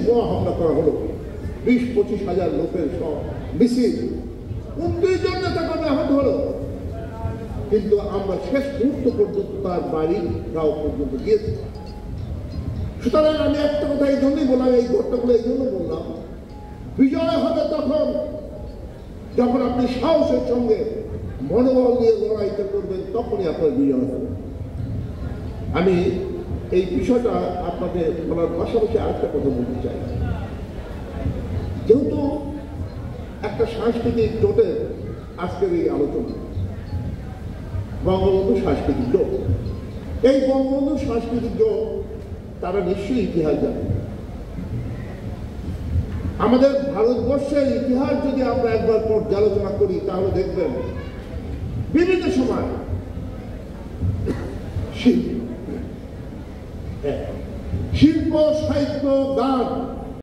বোমা হামলা করা হলো, 20-25 হাজার লোকের সব মিছিল, 29 জন নেতাকর্মী আহত হলো। কিন্তু আমরা শেষ মুহূর্ত পর্যন্ত তার বাড়ি গাঁও পর্যন্ত গিয়েছি। সুতরাং আমি একটা কথা এই জন্যই বললাম, এই ঘটনাগুলো এই জন্য বললাম, বিজয় হবে তখন যখন আপনি সাহসের সঙ্গে মনোবল দিয়ে লড়াইটা করবেন, তখনই আপনার বিজয় হবে। আমি এই বিষয়টা আপনাকে বলার পাশাপাশি আরেকটা কথা বলতে চাই। যেহেতু একটা সাংস্কৃতিক জোটের আজকের এই আলোচনা, বঙ্গবন্ধু সাংস্কৃতিক জোট, এই বঙ্গবন্ধু সাংস্কৃতিক জোট তারা নিশ্চয়ই ইতিহাস জানে। আমাদের ভারতবর্ষের ইতিহাস যদি আমরা একবার পর্যালোচনা করি তাহলে দেখবেন বিভিন্ন সময় শিল্প, সাহিত্য, গান